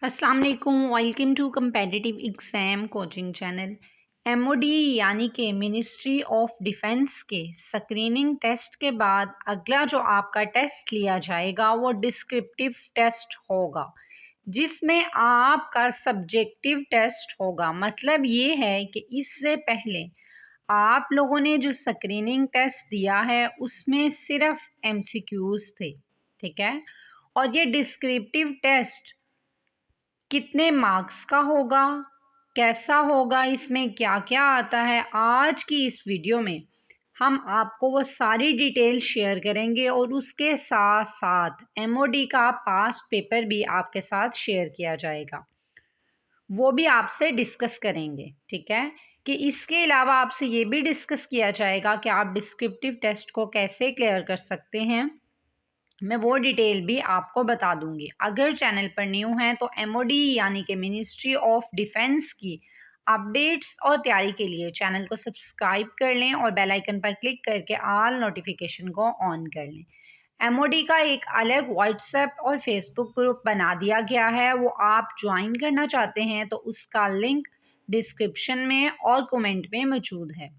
अस्सलाम वालेकुम। Welcome to competitive exam coaching channel. MOD यानी कि मिनिस्ट्री ऑफ डिफेंस के स्क्रीनिंग टेस्ट के बाद अगला जो आपका टेस्ट लिया जाएगा वो डिस्क्रिप्टिव टेस्ट होगा, जिसमें आपका सब्जेक्टिव टेस्ट होगा। मतलब ये है कि इससे पहले आप लोगों ने जो स्क्रीनिंग टेस्ट दिया है उसमें सिर्फ एमसीक्यूज़ थे, ठीक है। और ये डिस्क्रिप्टिव टेस्ट कितने मार्क्स का होगा, कैसा होगा, इसमें क्या क्या आता है, आज की इस वीडियो में हम आपको वो सारी डिटेल शेयर करेंगे और उसके साथ साथ एमओडी का पास्ट पेपर भी आपके साथ शेयर किया जाएगा, वो भी आपसे डिस्कस करेंगे, ठीक है। कि इसके अलावा आपसे ये भी डिस्कस किया जाएगा कि आप डिस्क्रिप्टिव टेस्ट को कैसे क्लियर कर सकते हैं, मैं वो डिटेल भी आपको बता दूंगी। अगर चैनल पर न्यू हैं तो एमओडी यानी कि मिनिस्ट्री ऑफ डिफेंस की अपडेट्स और तैयारी के लिए चैनल को सब्सक्राइब कर लें और बेल आइकन पर क्लिक करके ऑल नोटिफिकेशन को ऑन कर लें। एमओडी का एक अलग व्हाट्सएप और फेसबुक ग्रुप बना दिया गया है, वो आप ज्वाइन करना चाहते हैं तो उसका लिंक डिस्क्रिप्शन में और कमेंट में मौजूद है।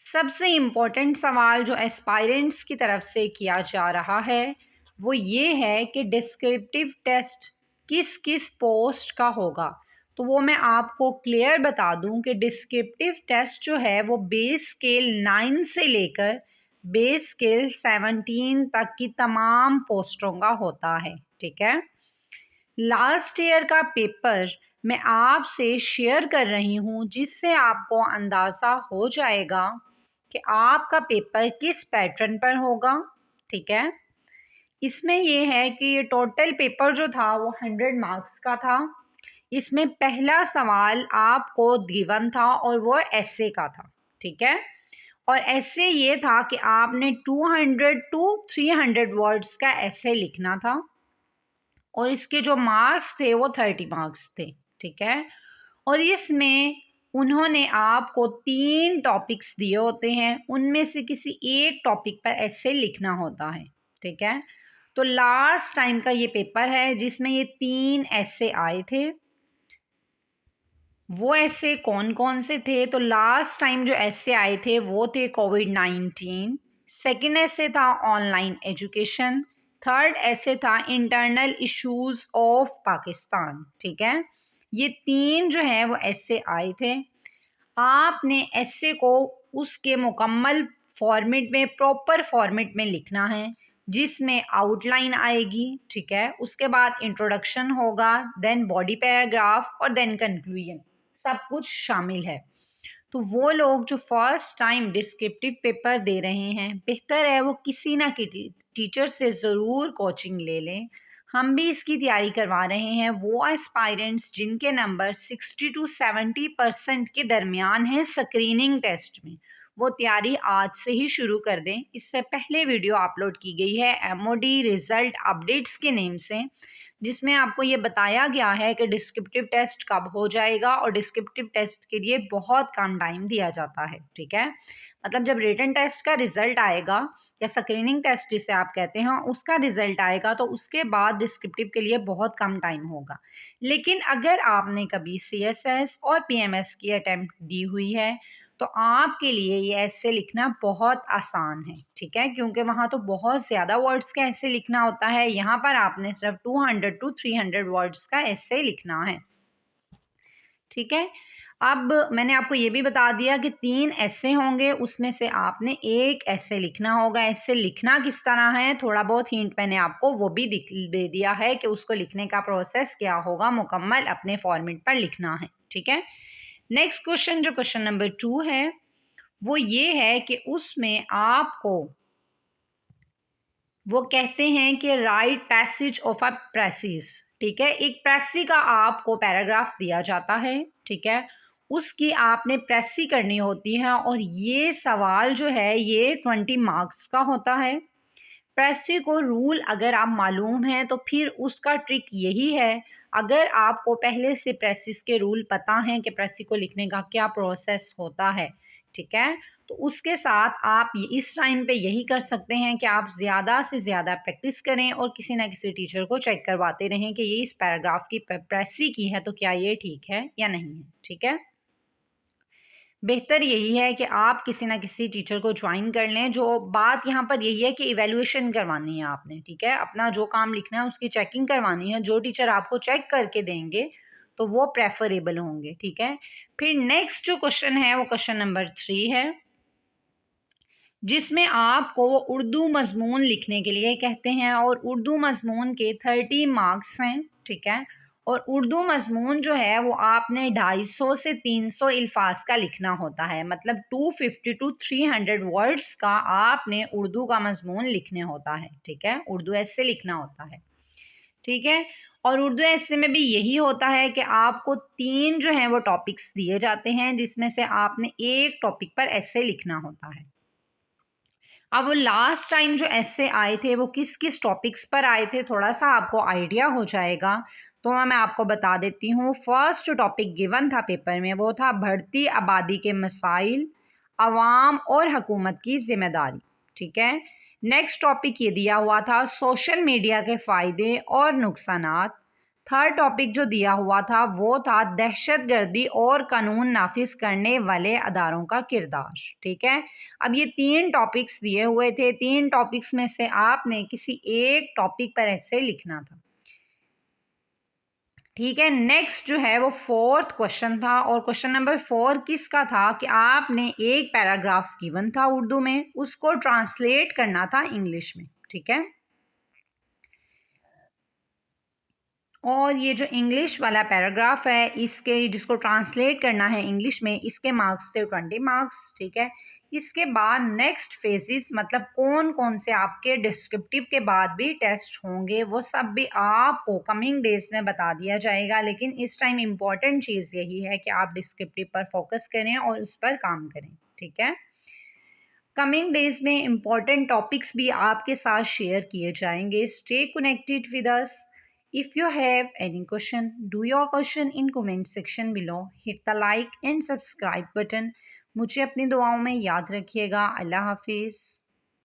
सबसे इम्पोर्टेंट सवाल जो एस्पायरेंट्स की तरफ से किया जा रहा है वो ये है कि डिस्क्रिप्टिव टेस्ट किस किस पोस्ट का होगा। तो वो मैं आपको क्लियर बता दूं कि डिस्क्रिप्टिव टेस्ट जो है वो बेस स्केल 9 से लेकर बेस स्केल 17 तक की तमाम पोस्टों का होता है, ठीक है। लास्ट ईयर का पेपर मैं आपसे शेयर कर रही हूँ, जिससे आपको अंदाज़ा हो जाएगा कि आपका पेपर किस पैटर्न पर होगा, ठीक है। इसमें ये है कि ये टोटल पेपर जो था वो 100 मार्क्स का था। इसमें पहला सवाल आपको गिवन था और वो एसे का था, ठीक है। और एसे ये था कि आपने 200 टू 300 वर्ड्स का एसे लिखना था और इसके जो मार्क्स थे वो 30 मार्क्स थे, ठीक है। और इसमें उन्होंने आपको 3 टॉपिक्स दिए होते हैं, उनमें से किसी एक टॉपिक पर ऐसे लिखना होता है, ठीक है। तो लास्ट टाइम का ये पेपर है जिसमें ये 3 ऐसे आए थे। वो ऐसे कौन कौन से थे? तो लास्ट टाइम जो ऐसे आए थे वो थे कोविड-19, सेकेंड ऐसे था ऑनलाइन एजुकेशन, थर्ड ऐसे था इंटरनल इश्यूज ऑफ पाकिस्तान, ठीक है। ये 3 जो है वो ऐसे आए थे। आपने ऐसे को उसके मुकम्मल फॉर्मेट में, प्रॉपर फॉर्मेट में लिखना है, जिसमें आउटलाइन आएगी, ठीक है। उसके बाद इंट्रोडक्शन होगा, देन बॉडी पैराग्राफ और देन कंक्लूजन, सब कुछ शामिल है। तो वो लोग जो फर्स्ट टाइम डिस्क्रिप्टिव पेपर दे रहे हैं, बेहतर है वो किसी ना किसी टीचर से ज़रूर कोचिंग ले लें। हम भी इसकी तैयारी करवा रहे हैं वो एस्पायरेंट्स जिनके नंबर 60 टू 70% के दरमियान हैं स्क्रीनिंग टेस्ट में, वो तैयारी आज से ही शुरू कर दें। इससे पहले वीडियो अपलोड की गई है एमओडी रिज़ल्ट अपडेट्स के नेम से, जिसमें आपको ये बताया गया है कि डिस्क्रिप्टिव टेस्ट कब हो जाएगा और डिस्क्रिप्टिव टेस्ट के लिए बहुत कम टाइम दिया जाता है, ठीक है। मतलब जब रिटन टेस्ट का रिजल्ट आएगा या स्क्रीनिंग टेस्ट जिसे आप कहते हैं उसका रिजल्ट आएगा तो उसके बाद डिस्क्रिप्टिव के लिए बहुत कम टाइम होगा। लेकिन अगर आपने कभी सीएसएस और पीएमएस की अटेम्प्ट दी हुई है तो आपके लिए ये ऐसे लिखना बहुत आसान है, ठीक है, क्योंकि वहाँ तो बहुत ज़्यादा वर्ड्स का ऐसे लिखना होता है। यहाँ पर आपने सिर्फ 200 टू 300 वर्ड्स का ऐसे लिखना है, ठीक है। अब मैंने आपको ये भी बता दिया कि 3 ऐसे होंगे, उसमें से आपने एक ऐसे लिखना होगा। ऐसे लिखना किस तरह है, थोड़ा बहुत हिंट मैंने आपको वो भी दे दिया है कि उसको लिखने का प्रोसेस क्या होगा, मुकम्मल अपने फॉर्मेट पर लिखना है, ठीक है। नेक्स्ट क्वेश्चन जो क्वेश्चन नंबर 2 है वो ये है कि उसमें आपको वो कहते हैं कि right passage of a precious, ठीक है। एक प्रेसी का आपको पैराग्राफ दिया जाता है, ठीक है, उसकी आपने प्रेसी करनी होती है और ये सवाल जो है ये 20 मार्क्स का होता है। प्रेसी को रूल अगर आप मालूम हैं तो फिर उसका ट्रिक यही है, अगर आपको पहले से प्रेसिस के रूल पता हैं कि प्रेसी को लिखने का क्या प्रोसेस होता है, ठीक है, तो उसके साथ आप इस टाइम पे यही कर सकते हैं कि आप ज़्यादा से ज़्यादा प्रैक्टिस करें और किसी ना किसी टीचर को चेक करवाते रहें कि ये इस पैराग्राफ की प्रेसी की है तो क्या ये ठीक है या नहीं है। ठीक है, बेहतर यही है कि आप किसी ना किसी टीचर को ज्वाइन कर लें। जो बात यहाँ पर यही है कि इवैल्यूएशन करवानी है आपने, ठीक है, अपना जो काम लिखना है उसकी चेकिंग करवानी है। जो टीचर आपको चेक करके देंगे तो वो प्रेफरेबल होंगे। ठीक है, फिर नेक्स्ट जो क्वेश्चन है वो क्वेश्चन नंबर 3 है, जिसमें आपको वो उर्दू मज़मून लिखने के लिए कहते हैं और उर्दू मज़मून के 30 मार्क्स हैं। ठीक है, और उर्दू मज़मून जो है वो आपने 250 से 300 अल्फाज का लिखना होता है, मतलब 250 टू 300 वर्ड्स का आपने उर्दू का मज़मून लिखने होता है। ठीक है, उर्दू ऐसे लिखना होता है। ठीक है, और उर्दू ऐसे में भी यही होता है कि आपको 3 जो हैं वो टॉपिक्स दिए जाते हैं, जिसमें से आपने एक टॉपिक पर ऐसे लिखना होता है। अब वो लास्ट टाइम जो ऐसे आए थे वो किस किस टॉपिक्स पर आए थे, थोड़ा सा आपको आइडिया हो जाएगा। तो मैं आपको बता देती हूँ। फर्स्ट जो टॉपिक गिवन था पेपर में वो था बढ़ती आबादी के मसाइल, अवाम और हुकूमत की जिम्मेदारी। ठीक है, नेक्स्ट टॉपिक ये दिया हुआ था सोशल मीडिया के फ़ायदे और नुकसानात। थर्ड टॉपिक जो दिया हुआ था वो था दहशतगर्दी और कानून नाफिज करने वाले अदारों का किरदार। ठीक है, अब ये 3 टॉपिक्स दिए हुए थे। 3 टॉपिक्स में से आपने किसी एक टॉपिक पर ऐसे लिखना था। ठीक है, नेक्स्ट जो है वो फोर्थ क्वेश्चन था और क्वेश्चन नंबर 4 किसका था कि आपने एक पैराग्राफ गिवन था उर्दू में, उसको ट्रांसलेट करना था इंग्लिश में। ठीक है, और ये जो इंग्लिश वाला पैराग्राफ है इसके जिसको ट्रांसलेट करना है इंग्लिश में, इसके मार्क्स थे 20 मार्क्स। ठीक है, इसके बाद नेक्स्ट फेजेस मतलब कौन कौन से आपके डिस्क्रिप्टिव के बाद भी टेस्ट होंगे वो सब भी आपको कमिंग डेज में बता दिया जाएगा। लेकिन इस टाइम इम्पॉर्टेंट चीज़ यही है कि आप डिस्क्रिप्टिव पर फोकस करें और उस पर काम करें। ठीक है, कमिंग डेज में इम्पॉर्टेंट टॉपिक्स भी आपके साथ शेयर किए जाएंगे। Stay connected with us. If you have any question, do your question in comment section below. Hit the like and subscribe button. मुझे अपनी दुआओं में याद रखिएगा। अल्लाह हाफिज़।